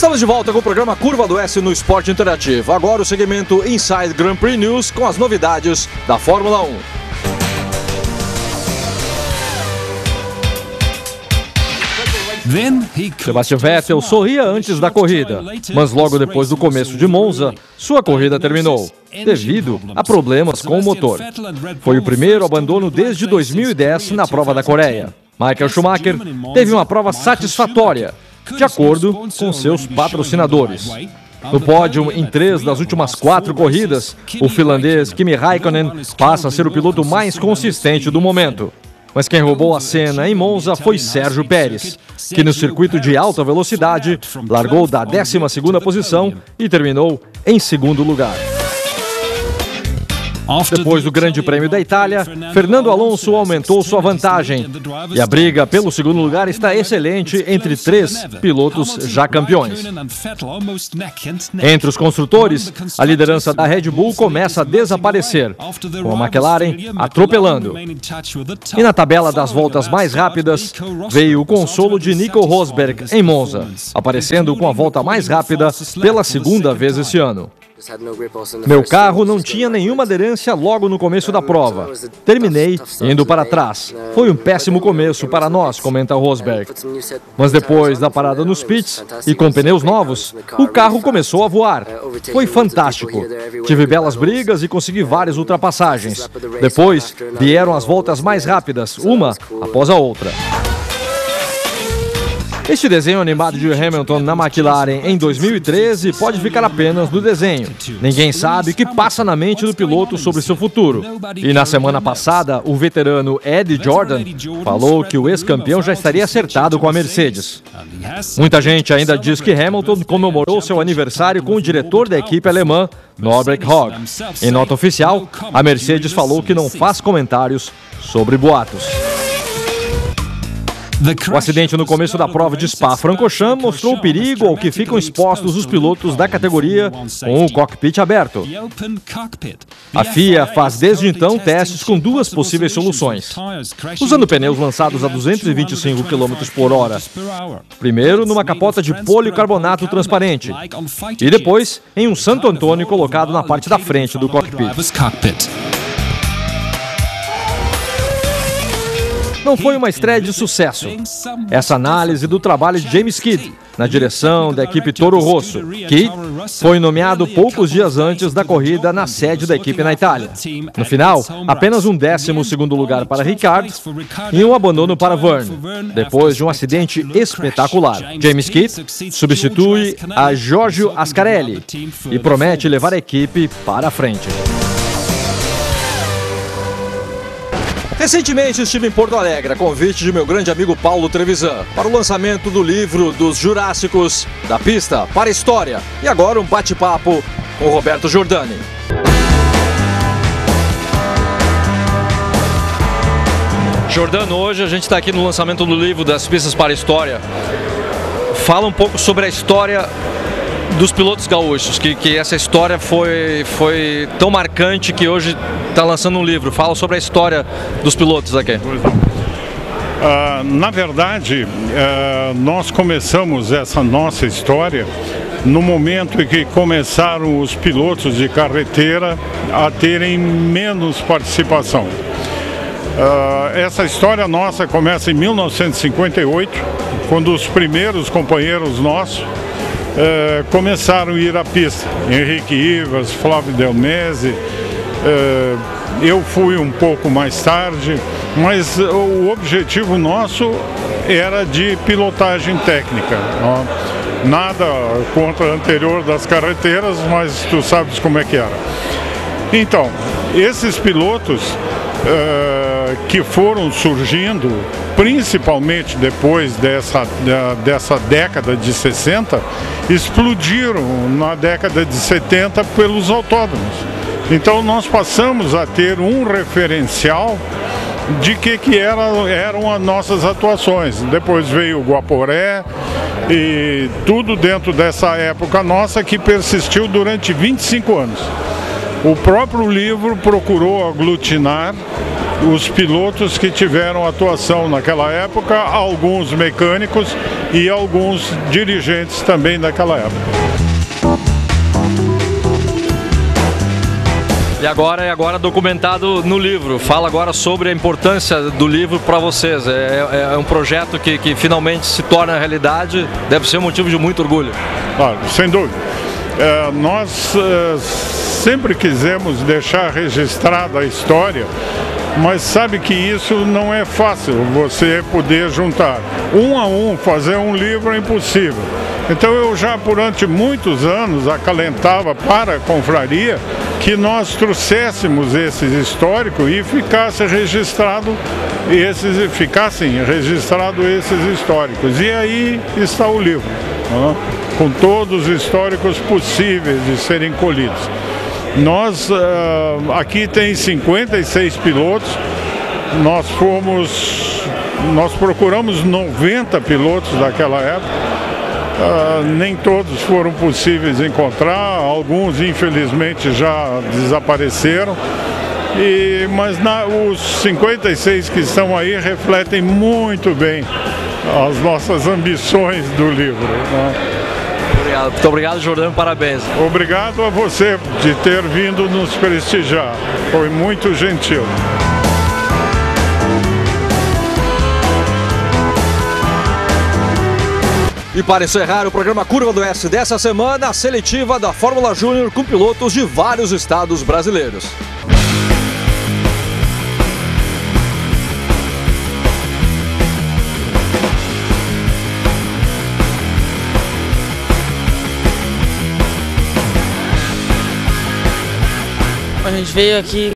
Estamos de volta com o programa Curva do S no Esporte Interativo. Agora o segmento Inside Grand Prix News com as novidades da Fórmula 1. Sebastian Vettel sorria antes da corrida, mas logo depois do começo de Monza, sua corrida terminou, devido a problemas com o motor. Foi o primeiro abandono desde 2010 na prova da Coreia. Michael Schumacher teve uma prova satisfatória, de acordo com seus patrocinadores. No pódio, em 3 das últimas 4 corridas, o finlandês Kimi Raikkonen passa a ser o piloto mais consistente do momento. Mas quem roubou a cena em Monza foi Sérgio Pérez, que no circuito de alta velocidade largou da 12ª posição e terminou em 2º lugar. Depois do Grande Prêmio da Itália, Fernando Alonso aumentou sua vantagem e a briga pelo 2º lugar está excelente entre 3 pilotos já campeões. Entre os construtores, a liderança da Red Bull começa a desaparecer, com a McLaren atropelando. E na tabela das voltas mais rápidas, veio o consolo de Nico Rosberg em Monza, aparecendo com a volta mais rápida pela 2ª vez esse ano. Meu carro não tinha nenhuma aderência logo no começo da prova. Terminei indo para trás. Foi um péssimo começo para nós, comenta Rosberg. Mas depois da parada nos pits e com pneus novos, o carro começou a voar. Foi fantástico. Tive belas brigas e consegui várias ultrapassagens. Depois vieram as voltas mais rápidas, uma após a outra. Este desenho animado de Hamilton na McLaren em 2013 pode ficar apenas no desenho. Ninguém sabe o que passa na mente do piloto sobre seu futuro. E na semana passada, o veterano Eddie Jordan falou que o ex-campeão já estaria acertado com a Mercedes. Muita gente ainda diz que Hamilton comemorou seu aniversário com o diretor da equipe alemã, Norbert Hogg. Em nota oficial, a Mercedes falou que não faz comentários sobre boatos. O acidente no começo da prova de Spa-Francorchamps mostrou o perigo ao que ficam expostos os pilotos da categoria com o cockpit aberto. A FIA faz desde então testes com 2 possíveis soluções, usando pneus lançados a 225 km por hora. Primeiro numa capota de policarbonato transparente e depois em um Santo Antônio colocado na parte da frente do cockpit. Não foi uma estreia de sucesso. Essa análise do trabalho de James Kidd, na direção da equipe Toro Rosso. Kidd foi nomeado poucos dias antes da corrida na sede da equipe na Itália. No final, apenas um 12º lugar para Ricciardo e um abandono para Vergne, depois de um acidente espetacular. James Kidd substitui a Giorgio Ascarelli e promete levar a equipe para a frente. Recentemente estive em Porto Alegre, a convite de meu grande amigo Paulo Trevisan, para o lançamento do livro dos Jurássicos, da pista para a história. E agora um bate-papo com o Roberto Giordani. Giordano, hoje a gente está aqui no lançamento do livro das pistas para a história. Fala um pouco sobre a história dos pilotos gaúchos, que essa história foi tão marcante que hoje está lançando um livro. Fala sobre a história dos pilotos aqui. Na verdade, nós começamos essa nossa história no momento em que começaram os pilotos de carreteira a terem menos participação. Essa história nossa começa em 1958, quando os primeiros companheiros nossos começaram a ir à pista. Henrique Ivas, Flávio Delmese, eu fui um pouco mais tarde, mas o objetivo nosso era de pilotagem técnica. Nada contra o anterior das carreteiras, mas tu sabes como é que era. Então, esses pilotos que foram surgindo, principalmente depois dessa década de 60, explodiram na década de 70 pelos autódromos. Então nós passamos a ter um referencial de que eram as nossas atuações. Depois veio o Guaporé e tudo dentro dessa época nossa que persistiu durante 25 anos. O próprio livro procurou aglutinar os pilotos que tiveram atuação naquela época, alguns mecânicos e alguns dirigentes também daquela época. E agora documentado no livro. Fala agora sobre a importância do livro para vocês. É um projeto que finalmente se torna realidade, deve ser um motivo de muito orgulho. Claro, sem dúvida. Nós sempre quisemos deixar registrada a história, mas sabe que isso não é fácil, você poder juntar. Um a um, fazer um livro é impossível. Então eu já durante muitos anos acalentava para a confraria que nós trouxéssemos esses históricos e ficassem registrados esses históricos. E aí está o livro, né? Com todos os históricos possíveis de serem colhidos. Nós, aqui tem 56 pilotos, nós procuramos 90 pilotos daquela época. Nem todos foram possíveis encontrar, alguns infelizmente já desapareceram, mas os 56 que estão aí refletem muito bem as nossas ambições do livro, né? Muito obrigado, Jordão, parabéns. Obrigado a você de ter vindo nos prestigiar, foi muito gentil. E para encerrar o programa Curva do S dessa semana, a seletiva da Fórmula Júnior com pilotos de vários estados brasileiros. A gente veio aqui